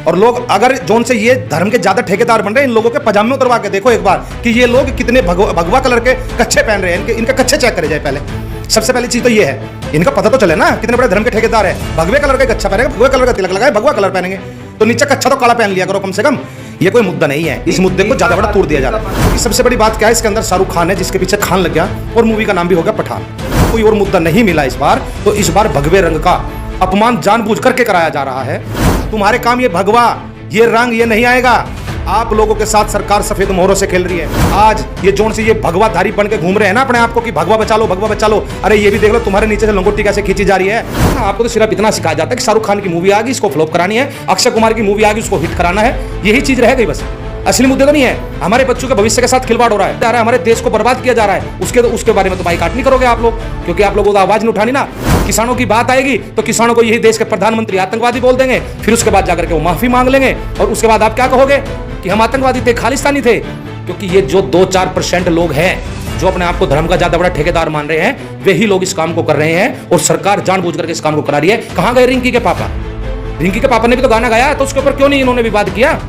और लोग अगर जोन से ये धर्म के ज्यादा ठेकेदार बन रहे हैं, इन लोगों के पजामे उतरवा के देखो एक बार कि ये लोग कितने भगवा कलर के कच्छे पहन रहे हैं। इनके कच्छे चेक करे जाए पहले, सबसे पहली चीज तो ये है, इनका पता तो चले ना कितने बड़े धर्म के ठेकेदार है। भगवे कलर का कच्छा पहनेंगे, भगवे कलर का तिलक लगाए, भगवा कलर पहनेंगे, तो नीचे कच्छा तो काला पहन लिया करो कम से कम। ये कोई मुद्दा नहीं है, इस मुद्दे को ज्यादा बड़ा तोड़ दिया जा रहा है। क्योंकि सबसे बड़ी बात क्या है, इसके अंदर शाहरुख खान है जिसके पीछे खान लग गया और मूवी का नाम भी हो गया पठान। कोई और मुद्दा नहीं मिला इस बार, तो इस बार भगवे रंग का अपमान जानबूझ करके कराया जा रहा है। तुम्हारे काम ये भगवा, ये रंग, ये नहीं आएगा। आप लोगों के साथ सरकार सफेद मोहरों से खेल रही है। आज ये जोन से ये भगवाधारी बन के घूम रहे हैं ना अपने आप को कि भगवा बचा लो, भगवा बचा लो। अरे ये भी देख लो तुम्हारे नीचे से लंगोटी कैसे खींची जा रही है। आपको तो सिर्फ इतना सिखाया जाता है कि शाहरुख खान की मूवी आ गई, इसको फ्लॉप करानी है, अक्षय कुमार की मूवी आ गई, उसको हिट कराना है। यही चीज रह गई बस, असली मुद्दे तो नहीं है। हमारे बच्चों के भविष्य के साथ खिलवाड़ हो रहा है, हमारे देश को बर्बाद किया जा रहा है। उसके बारे में तो बाइकाट नहीं करोगे आप लोग, क्योंकि आप लोगों को आवाज नहीं उठानी ना। किसानों की बात आएगी तो किसानों को यही देश के प्रधानमंत्री आतंकवादी बोल देंगे, फिर उसके बाद जाकर के वो माफी मांग लेंगे और उसके बाद आप क्या कहोगे कि हम आतंकवादी थे, खालिस्तानी थे। क्योंकि ये जो 2-4% लोग हैं जो अपने आप को धर्म का ज्यादा बड़ा ठेकेदार मान रहे हैं, वही लोग इस काम को कर रहे हैं और सरकार जानबूझ करके इस काम को करा रही है। कहां गए रिंकी के पापा? रिंकी के पापा ने भी तो गाना गाया, तो उसके ऊपर क्यों नहीं इन्होंने विवाद किया?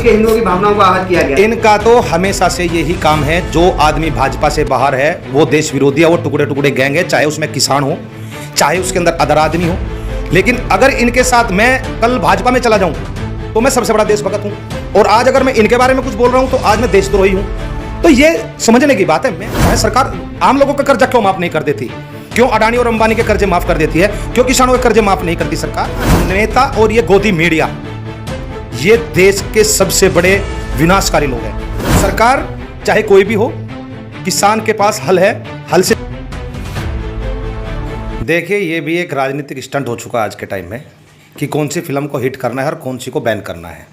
हिंदुओं की भावनाओं को आहत किया गया। इनका तो हमेशा से यही काम है। जो आदमी भाजपा से बाहर है वो देश विरोधी है, वो टुकड़े टुकड़े गैंग है, चाहे उसमें किसान हो, चाहे उसके अंदर अदर आदमी हो। लेकिन अगर इनके साथ मैं कल भाजपा में चला जाऊं तो मैं सबसे बड़ा देशभक्त हूं, और आज अगर मैं इनके बारे में कुछ बोल रहा हूं तो आज मैं देशद्रोही हूं। तो ये समझने की बात है। मैं सरकार आम लोगों का कर्जा क्यों माफ नहीं कर देती? क्यों अडानी और अंबानी के कर्जे माफ कर देती है? क्यों किसानों के कर्जे माफ नहीं करती सरकार? नेता और ये गोदी मीडिया, ये देश के सबसे बड़े विनाशकारी लोग हैं। सरकार चाहे कोई भी हो, किसान के पास हल है, हल से देखिए ये भी एक राजनीतिक स्टंट हो चुका है आज के टाइम में कि कौन सी फिल्म को हिट करना है और कौन सी को बैन करना है।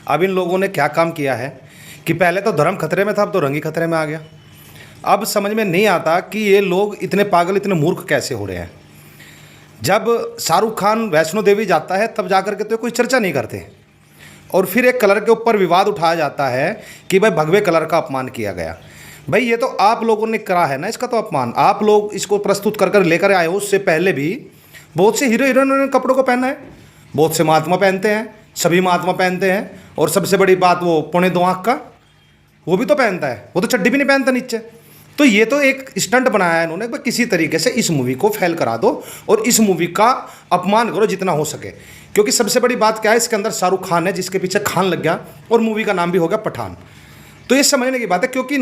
अब इन लोगों ने क्या काम किया है कि पहले तो धर्म खतरे में था, अब तो रंग ही खतरे में आ गया। अब समझ में नहीं आता कि ये लोग इतने पागल, इतने मूर्ख कैसे हो रहे हैं। जब शाहरुख खान वैष्णो देवी जाता है तब जाकर के तो कोई चर्चा नहीं करते, और फिर एक कलर के ऊपर विवाद उठाया जाता है कि भाई भगवे कलर का अपमान किया गया। भाई ये तो आप लोगों ने करा है ना इसका तो अपमान, आप लोग इसको प्रस्तुत कर लेकर आए हो। उससे पहले भी बहुत से हीरो हीरोइनों ने कपड़ों को पहना है, बहुत से महात्मा पहनते हैं, सभी महात्मा पहनते हैं। और सबसे बड़ी बात वो 2.25 आँख का वो भी तो पहनता है, वो तो चड्डी भी नहीं पहनता नीचे। तो ये तो एक स्टंट बनाया है इन्होंने, किसी तरीके से इस मूवी को फेल करा दो और इस मूवी का अपमान करो जितना हो सके। क्योंकि सबसे बड़ी बात क्या है, इसके अंदर शाहरुख खान है जिसके पीछे खान लग गया और मूवी का नाम भी हो गया पठान। तो ये समझने की बात है, क्योंकि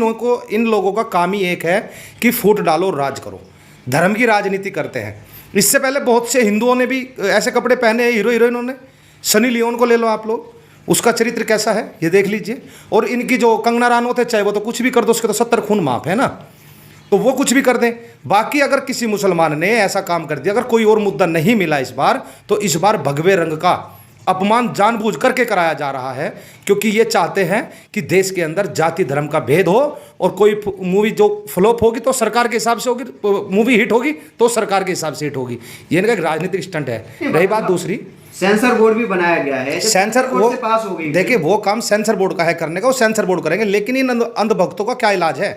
इन लोगों का काम ही एक है कि फूट डालो, राज करो, धर्म की राजनीति करते हैं। इससे पहले बहुत से हिंदुओं ने भी ऐसे कपड़े पहने हैं, हीरो हीरोइनों ने। सनी लियोन को ले लो आप लोग, उसका चरित्र कैसा है ये देख लीजिए। और इनकी जो कंगना रनौत है, चाहे वो तो कुछ भी कर दो, उसके तो 70 खून माफ है ना, तो वो कुछ भी कर दें। बाकी अगर किसी मुसलमान ने ऐसा काम कर दिया, अगर कोई और मुद्दा नहीं मिला इस बार, तो इस बार भगवे रंग का अपमान जानबूझ करके कराया जा रहा है। क्योंकि ये चाहते हैं कि देश के अंदर जाति धर्म का भेद हो, और कोई मूवी जो फ्लॉप होगी तो सरकार के हिसाब से होगी, मूवी हिट होगी तो सरकार के हिसाब से हिट होगी। ये इनका एक राजनीतिक स्टंट है। रही बात दूसरी, सेंसर बोर्ड भी बनाया गया है, सेंसर बोर्ड से पास हो गई। देखिए वो काम सेंसर बोर्ड का है करने का, वो सेंसर बोर्ड करेंगे। लेकिन इन अंधभक्तों का क्या इलाज है?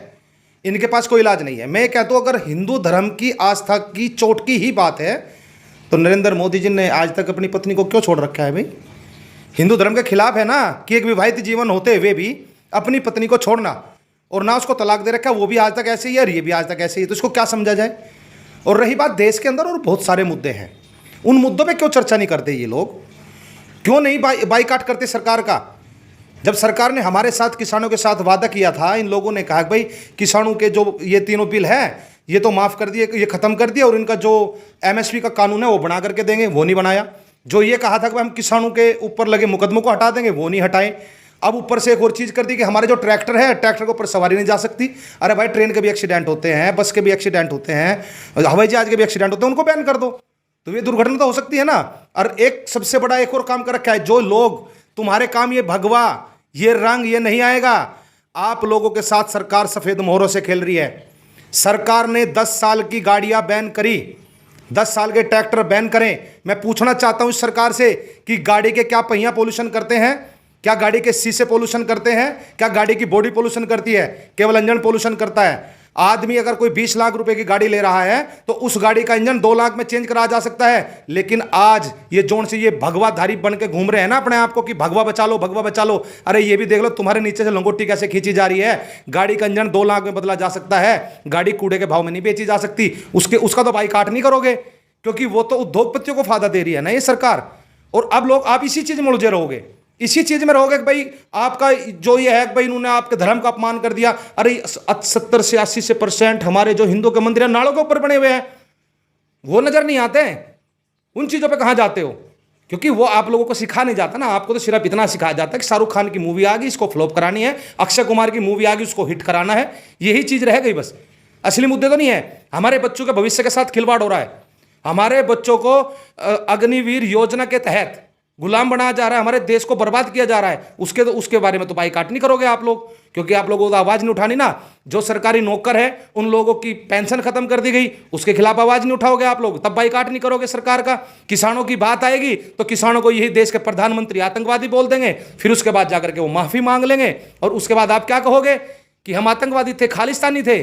इनके पास कोई इलाज नहीं है। मैं कहता हूँ अगर हिंदू धर्म की आस्था की चोट की ही बात है तो नरेंद्र मोदी जी ने आज तक अपनी पत्नी को क्यों छोड़ रखा है? भाई हिंदू धर्म के खिलाफ है ना कि एक विवाहित जीवन होते हुए भी अपनी पत्नी को छोड़ना, और ना उसको तलाक दे रखा है, वो भी आज तक ऐसे ही है और ये भी आज तक ऐसे ही है। तो इसको क्या समझा जाए? और रही बात देश के अंदर और बहुत सारे मुद्दे हैं, उन मुद्दों पे क्यों चर्चा नहीं करते ये लोग? क्यों नहीं बाईकाट करते सरकार का? जब सरकार ने हमारे साथ किसानों के साथ वादा किया था, इन लोगों ने कहा कि भाई किसानों के जो ये तीनों बिल है ये तो माफ़ कर दिए, ये ख़त्म कर दिया, और इनका जो MSP का कानून है वो बना करके देंगे, वो नहीं बनाया। जो ये कहा था कि हम किसानों के ऊपर लगे मुकदमों को हटा देंगे, वो नहीं हटाए। अब ऊपर से एक और चीज़ कर दी कि हमारे जो ट्रैक्टर है, ट्रैक्टर के ऊपर सवारी नहीं जा सकती। अरे भाई ट्रेन के भी एक्सीडेंट होते हैं, बस के भी एक्सीडेंट होते हैं, हवाई जहाज के भी एक्सीडेंट होते हैं, उनको बैन कर दो, तो ये दुर्घटना तो हो सकती है ना। और एक सबसे बड़ा एक और काम कर रखा है, जो लोग तुम्हारे काम ये भगवा, ये रंग, ये नहीं आएगा। आप लोगों के साथ सरकार सफ़ेद मोहरों से खेल रही है। सरकार ने 10 साल की गाड़ियां बैन करी, 10 साल के ट्रैक्टर बैन करें। मैं पूछना चाहता हूं इस सरकार से कि गाड़ी के क्या पहिया पोल्यूशन करते हैं? क्या गाड़ी के शीशे पोल्यूशन करते हैं? क्या गाड़ी की बॉडी पोल्यूशन करती है? केवल इंजन पोल्यूशन करता है? आदमी अगर कोई 20 लाख रुपए की गाड़ी ले रहा है तो उस गाड़ी का इंजन 2 लाख में चेंज करा जा सकता है। लेकिन आज ये जोन से ये भगवाधारी बन के घूम रहे हैं ना अपने आप को कि भगवा बचा लो, भगवा बचा लो। अरे ये भी देख लो तुम्हारे नीचे से लंगोटी कैसे खींची जा रही है। गाड़ी का इंजन 2 लाख में बदला जा सकता है, गाड़ी कूड़े के भाव में नहीं बेची जा सकती। उसका तो बाइकाट नहीं करोगे, क्योंकि वो तो उद्योगपतियों को फायदा दे रही है ना ये सरकार। और अब लोग आप इसी चीज में उलझे रहोगे, इसी चीज में रहोगे कि भाई आपका जो ये है कि भाई इन्होंने आपके धर्म का अपमान कर दिया। अरे 70 से 80% हमारे जो हिंदुओं के मंदिर हैं नालों के ऊपर बने हुए हैं, वो नजर नहीं आते हैं। उन चीजों पे कहां जाते हो? क्योंकि वो आप लोगों को सिखा नहीं जाता ना। आपको तो सिर्फ इतना सिखाया जाता है कि शाहरुख खान की मूवी आ गई, इसको फ्लॉप करानी है, अक्षय कुमार की मूवी आ गई, उसको हिट कराना है, यही चीज रह गई बस। असली मुद्दे तो नहीं है। हमारे बच्चों के भविष्य के साथ खिलवाड़ हो रहा है। हमारे बच्चों को अग्निवीर योजना के तहत गुलाम बनाया जा रहा है, हमारे देश को बर्बाद किया जा रहा है। उसके बारे में तो बाइकाट नहीं करोगे आप लोग, क्योंकि आप लोगों को आवाज नहीं उठानी ना। जो सरकारी नौकर है उन लोगों की पेंशन खत्म कर दी गई, उसके खिलाफ आवाज नहीं उठाओगे आप लोग, तब बाइकाट नहीं करोगे सरकार का। किसानों की बात आएगी तो किसानों को यही देश के प्रधानमंत्री आतंकवादी बोल देंगे, फिर उसके बाद जाकर के वो माफी मांग लेंगे, और उसके बाद आप क्या कहोगे कि हम आतंकवादी थे, खालिस्तानी थे।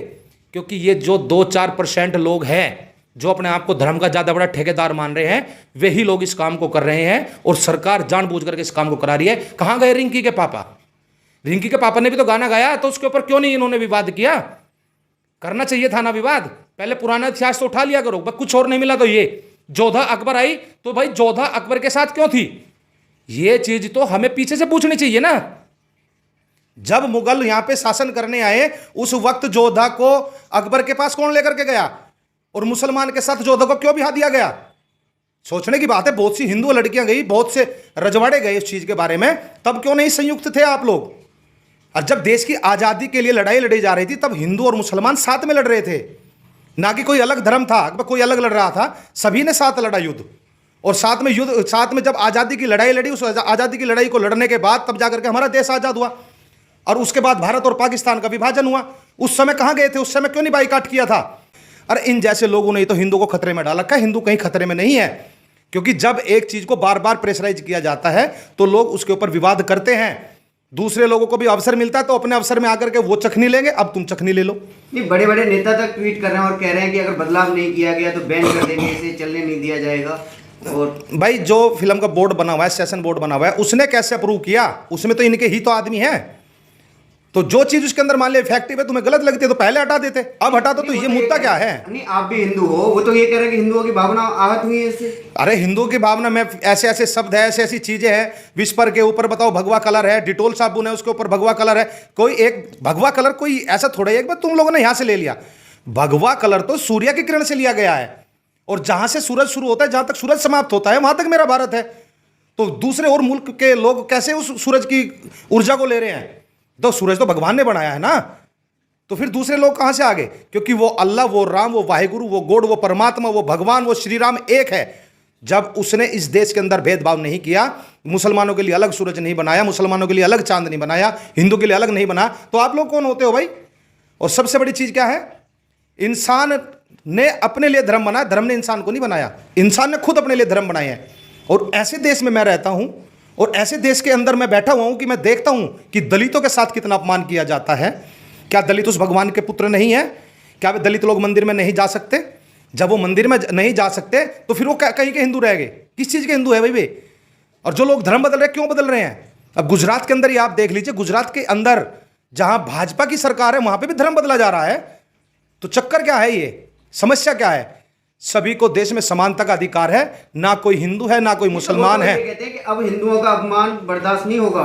क्योंकि ये जो 2-4% लोग हैं जो अपने आप को धर्म का ज्यादा बड़ा ठेकेदार मान रहे हैं, वही लोग इस काम को कर रहे हैं, और सरकार जानबूझ करके इस काम को करा रही है। कहां गए रिंकी के पापा? रिंकी के पापा ने भी तो गाना गाया, तो उसके ऊपर क्यों नहीं इन्होंने विवाद किया? करना चाहिए था ना विवाद। पहले पुराना इतिहास तो उठा लिया करो। कुछ और नहीं मिला तो ये जोधा अकबर आई तो भाई जोधा अकबर के साथ क्यों थी? ये चीज तो हमें पीछे से पूछनी चाहिए ना। जब मुगल यहां पे शासन करने आए उस वक्त जोधा को अकबर के पास कौन लेकर के गया, और मुसलमान के साथ जोधा को क्यों बिठा दिया गया? सोचने की बात है। बहुत सी हिंदू लड़कियां गई, बहुत से रजवाड़े गए इस चीज के बारे में, तब क्यों नहीं संयुक्त थे आप लोग? और जब देश की आजादी के लिए लड़ाई लड़ी जा रही थी तब हिंदू और मुसलमान साथ में लड़ रहे थे, ना कि कोई अलग धर्म था, कोई अलग लड़ रहा था। सभी ने साथ लड़ा युद्ध, और साथ में जब आजादी की लड़ाई लड़ी, उस आजादी की लड़ाई को लड़ने के बाद तब जाकर के हमारा देश आजाद हुआ, और उसके बाद भारत और पाकिस्तान का विभाजन हुआ। उस समय कहां गए थे? उस समय क्यों नहीं बाइकाट किया था? अरे इन जैसे लोगों ने तो हिंदू को खतरे में डाल रखा है। हिंदू कहीं खतरे में नहीं है, क्योंकि जब एक चीज को बार बार प्रेशराइज किया जाता है तो लोग उसके ऊपर विवाद करते हैं। दूसरे लोगों को भी अवसर मिलता है तो अपने अवसर में आकर के वो चखनी लेंगे, अब तुम चखनी ले लो। नहीं, बड़े बड़े नेता तक ट्वीट कर रहे हैं और कह रहे हैं कि अगर बदलाव नहीं किया गया तो बैन कर देंगे, इसे चलने नहीं दिया जाएगा। और भाई जो फिल्म का बोर्ड बना हुआ है, सेशन बोर्ड बना हुआ है, उसने कैसे अप्रूव किया? उसमें तो इनके ही तो आदमी हैं। तो जो चीज उसके अंदर मान ले इफेक्टिव है, तुम्हें गलत लगती है तो पहले हटा देते, अब हटा दो तो ये मुद्दा क्या है? नहीं, आप भी हिंदू हो, वो तो ये कह रहे हैं कि हिंदुओं की भावना आहत हुई है इससे। अरे हिंदुओं की भावना में ऐसे ऐसे शब्द है, ऐसे ऐसी चीजें हैं। विस्पर के ऊपर बताओ भगवा कलर है, डिटोल साबुन है उसके ऊपर भगवा कलर है। कोई एक भगवा कलर कोई ऐसा थोड़ा ही एक बार तुम लोगों ने यहां से ले लिया। भगवा कलर तो सूर्य की किरण से लिया गया है, और जहां से सूरज शुरू होता है, जहां तक सूरज समाप्त होता है, वहां तक मेरा भारत है। तो दूसरे और मुल्क के लोग कैसे उस सूरज की ऊर्जा को ले रहे हैं? तो सूरज तो भगवान ने बनाया है ना, तो फिर दूसरे लोग कहां से आ गए? क्योंकि वो अल्लाह, वो राम, वो वाहिगुरु, वो गॉड, वो परमात्मा, वो भगवान, वो श्री राम एक है। जब उसने इस देश के अंदर भेदभाव नहीं किया, मुसलमानों के लिए अलग सूरज नहीं बनाया, मुसलमानों के लिए अलग चांद नहीं बनाया, हिंदू के लिए अलग नहीं बना, तो आप लोग कौन होते हो भाई? और सबसे बड़ी चीज क्या है? इंसान ने अपने लिए धर्म बनाया, धर्म ने इंसान को नहीं बनाया। इंसान ने खुद अपने लिए धर्म बनाए हैं। और ऐसे देश में मैं रहता हूं, और ऐसे देश के अंदर मैं बैठा हुआ हूं कि मैं देखता हूं कि दलितों के साथ कितना अपमान किया जाता है। क्या दलित उस भगवान के पुत्र नहीं है? क्या वे दलित लोग मंदिर में नहीं जा सकते? जब वो मंदिर में नहीं जा सकते तो फिर वो कहीं के हिंदू रह गए? किस चीज़ के हिंदू है भाई वे? और जो लोग धर्म बदल रहे हैं, क्यों बदल रहे हैं? अब गुजरात के अंदर ही आप देख लीजिए, गुजरात के अंदर जहां भाजपा की सरकार है वहां पर भी धर्म बदला जा रहा है। तो चक्कर क्या है? ये समस्या क्या है? सभी को देश में समानता का अधिकार है, ना कोई हिंदू है ना कोई मुसलमान है। कहते हैं कि अब हिंदुओं का अपमान बर्दाश्त नहीं होगा।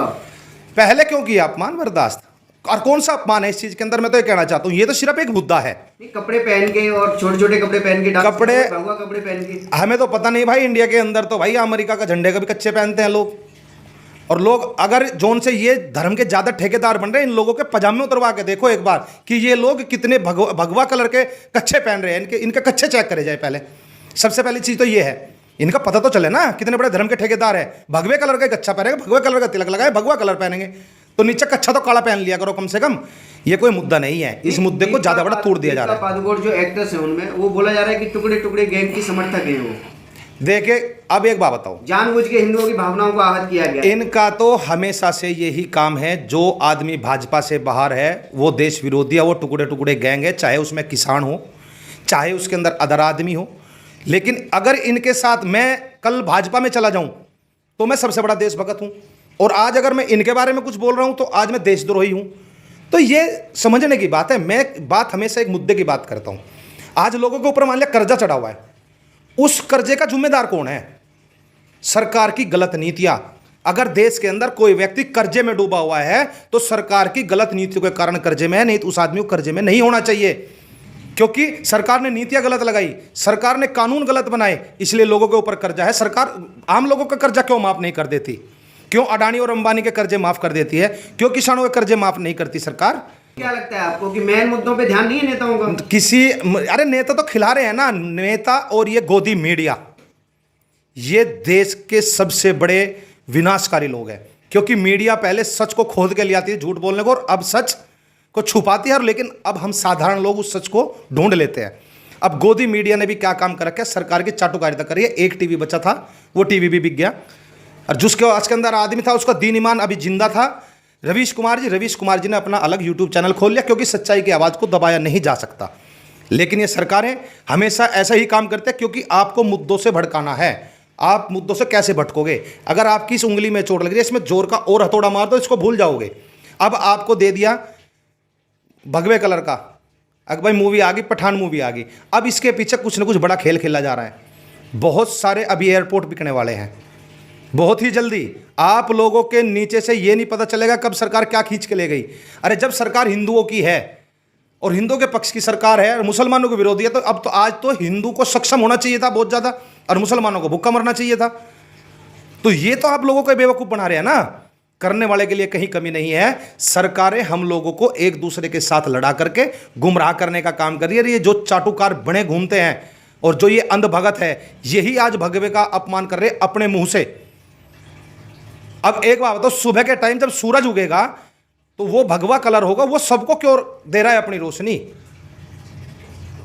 पहले क्यों किया अपमान बर्दाश्त? और कौन सा अपमान है इस चीज के अंदर? मैं तो ये कहना चाहता हूं, ये तो सिर्फ एक मुद्दा है। नहीं, कपड़े पहन के और छोटे छोटे कपड़े पहन के, भगवा कपड़े पहन के, हमें तो पता नहीं भाई। इंडिया के अंदर तो भाई अमेरिका का झंडे का भी कच्चे पहनते हैं लोग। और लोग अगर जोन से ये धर्म के ज्यादा ठेकेदार बन रहे हैं, इन लोगों के पजामे उतरवा के देखो एक बार कि ये लोग कितने भगवा कलर के कच्छे पहन रहे हैं। इनके कच्छे चेक करे जाए पहले। सबसे पहली चीज तो ये है, इनका पता तो चले ना कितने बड़े धर्म के ठेकेदार है। भगवे कलर का कच्छा पहनेंगे, भगवे कलर का तिलक लगाए, भगवा कलर पहनेंगे, तो नीचे कच्छा तो काला पहन लिया करो कम से कम। ये कोई मुद्दा नहीं है। इस मुद्दे को ज्यादा बड़ा तोड़ दिया जा रहा है। पादुकोण जो एक्टर्स हैं उनमें वो बोला जा रहा है कि टुकड़े टुकड़े गैंग की समर्थक है वो। देखिए अब एक बात बताओ, जानबूझ के हिंदुओं की भावनाओं को आहत किया गया। इनका तो हमेशा से यही काम है। जो आदमी भाजपा से बाहर है वो देश विरोधी है, वो टुकड़े टुकड़े गैंग है, चाहे उसमें किसान हो, चाहे उसके अंदर अदर आदमी हो। लेकिन अगर इनके साथ मैं कल भाजपा में चला जाऊं तो मैं सबसे बड़ा देशभक्त हूं, और आज अगर मैं इनके बारे में कुछ बोल रहा हूं तो आज मैं देशद्रोही हूं। तो ये समझने की बात है। मैं बात हमेशा एक मुद्दे की बात करता हूं। आज लोगों के ऊपर मान लिया कर्जा चढ़ा हुआ है, उस कर्जे का जिम्मेदार कौन है? सरकार की गलत नीतियां। अगर देश के अंदर कोई व्यक्ति कर्जे में डूबा हुआ है तो सरकार की गलत नीतियों के कारण कर्जे में है, नहीं तो उस आदमी को कर्जे में नहीं होना चाहिए, क्योंकि सरकार ने नीतियां गलत लगाई, सरकार ने कानून गलत बनाए, इसलिए लोगों के ऊपर कर्जा है। सरकार आम लोगों का कर्जा क्यों माफ नहीं कर देती? क्यों अडानी और अंबानी के कर्जे माफ कर देती है? क्यों किसानों के कर्जे माफ नहीं करती सरकार? क्या लगता है आपको कि मेन मुद्दों पे ध्यान नहीं है नेताओं का? अरे नेता तो खिला रहे हैं ना, नेता और ये गोदी मीडिया, ये देश के सबसे बड़े विनाशकारी लोग हैं। क्योंकि मीडिया पहले सच को खोद के ले आती है झूठ बोलने को, और अब सच को छुपाती है, लेकिन अब हम साधारण लोग उस सच को ढूंढ लेते हैं। अब गोदी मीडिया ने भी क्या काम कर रखा है? सरकार की चाटुकारिता करी है। एक टीवी बचा था, वो टीवी भी बिक गया, और जिसके आज के अंदर आदमी था उसका दीन ईमान अभी जिंदा था, रवीश कुमार जी ने अपना अलग यूट्यूब चैनल खोल लिया, क्योंकि सच्चाई की आवाज़ को दबाया नहीं जा सकता। लेकिन ये सरकारें हमेशा ऐसा ही काम करते हैं, क्योंकि आपको मुद्दों से भड़काना है। आप मुद्दों से कैसे भटकोगे? अगर आपकी इस उंगली में चोट लग रही है, इसमें जोर का और हथौड़ा मार दो, इसको भूल जाओगे। अब आपको दे दिया भगवे कलर का, अगर भाई मूवी आ गई, पठान मूवी आ गई, अब इसके पीछे कुछ ना कुछ बड़ा खेल खेला जा रहा है। बहुत सारे अभी एयरपोर्ट बिकने वाले हैं बहुत ही जल्दी। आप लोगों के नीचे से ये नहीं पता चलेगा कब सरकार क्या खींच के ले गई। अरे जब सरकार हिंदुओं की है और हिंदुओं के पक्ष की सरकार है और मुसलमानों के विरोधी है, तो अब तो आज तो हिंदू को सक्षम होना चाहिए था बहुत ज़्यादा, और मुसलमानों को भूखा मरना चाहिए था। तो ये तो आप लोगों को बेवकूफ़ बना रहे हैं ना। करने वाले के लिए कहीं कमी नहीं है। सरकारें हम लोगों को एक दूसरे के साथ लड़ा करके गुमराह करने का काम कर रही है। ये जो चाटुकार बने घूमते हैं और जो ये अंधभगत है, यही आज भगवे का अपमान कर रहे अपने मुंह से। अब एक बात बताओ, सुबह के टाइम जब सूरज उगेगा तो वो भगवा कलर होगा, वो सबको क्यों दे रहा है अपनी रोशनी?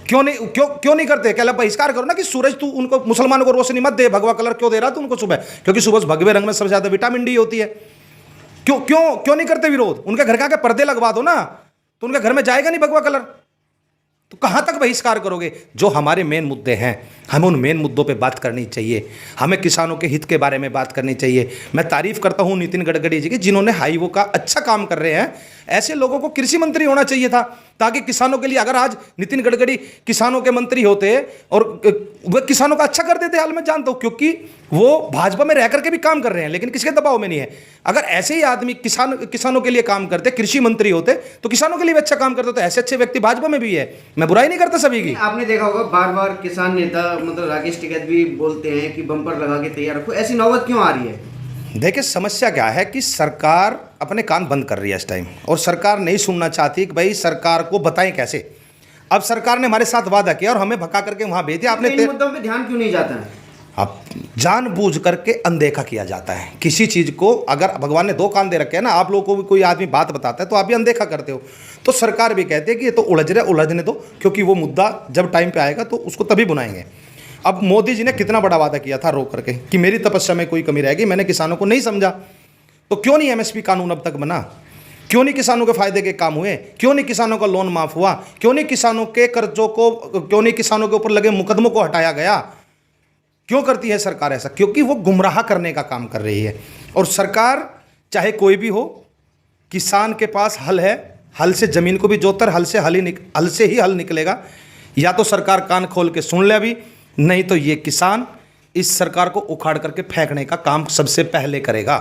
क्यों नहीं करते? क्या बहिष्कार करो ना कि सूरज तू उनको मुसलमानों को रोशनी मत दे, भगवा कलर क्यों दे रहा तू उनको सुबह? क्योंकि सुबह भगवे रंग में सबसे ज्यादा विटामिन डी होती है। क्यों नहीं करते विरोध? उनके घर के आगे पर्दे लगवा दो ना, तो उनके घर में जाएगा नहीं भगवा कलर। तो कहां तक बहिष्कार करोगे? जो हमारे मेन मुद्दे हैं, हमें उन मेन मुद्दों पे बात करनी चाहिए। हमें किसानों के हित के बारे में बात करनी चाहिए। मैं तारीफ करता हूं नितिन गडकरी जी की, जिन्होंने हाईवे का अच्छा काम कर रहे हैं। ऐसे लोगों को कृषि मंत्री होना चाहिए था, ताकि किसानों के लिए, अगर आज नितिन गडकरी किसानों के मंत्री होते और वह किसानों का अच्छा कर देते, हाल में जानता हूं, क्योंकि वो भाजपा में रह करके भी काम कर रहे हैं लेकिन किसके दबाव में नहीं है। अगर ऐसे ही आदमी किसानों के लिए काम करते, कृषि मंत्री होते, तो किसानों के लिए भी अच्छा काम करते। तो ऐसे अच्छे व्यक्ति भाजपा में भी है, मैं बुराई नहीं करता सभी की। आपने देखा होगा बार बार किसान नेता मतलब राकेश टिकैत भी बोलते हैं कि बम्पर लगा के तैयार रखो। ऐसी नौबत क्यों आ रही है? देखिए, समस्या क्या है कि सरकार अपने कान बंद कर रही है इस टाइम, और सरकार नहीं सुनना चाहती कि भाई सरकार को बताएं कैसे। अब सरकार ने हमारे साथ वादा किया और हमें भगा करके वहां भेज दिया। आपने इन मुद्दों पे ध्यान क्यों नहीं जाता है? अब जानबूझ करके अनदेखा किया जाता है किसी चीज़ को। अगर भगवान ने दो कान दे रखे हैं ना, आप लोगों को भी कोई आदमी बात बताता है तो आप भी अनदेखा करते हो। तो सरकार भी कहती है कि ये तो उलझने दो, क्योंकि वो मुद्दा जब टाइम पे आएगा तो उसको तभी बुनाएंगे। अब मोदी जी ने कितना बड़ा वादा किया था रोक करके कि मेरी तपस्या में कोई कमी रहेगी, मैंने किसानों को नहीं समझा। तो क्यों नहीं एमएसपी कानून अब तक बना? क्यों नहीं किसानों के फायदे के काम हुए? क्यों नहीं किसानों का लोन माफ हुआ? क्यों नहीं किसानों के कर्जों को, क्यों नहीं किसानों के ऊपर लगे मुकदमों को हटाया गया? क्यों करती है सरकार ऐसा? क्योंकि वो गुमराह करने का काम कर रही है। और सरकार चाहे कोई भी हो, किसान के पास हल है, हल से ज़मीन को भी जोतर, हल से ही हल निकलेगा। या तो सरकार कान खोल के सुन ले अभी, नहीं तो ये किसान इस सरकार को उखाड़ करके फेंकने का काम सबसे पहले करेगा।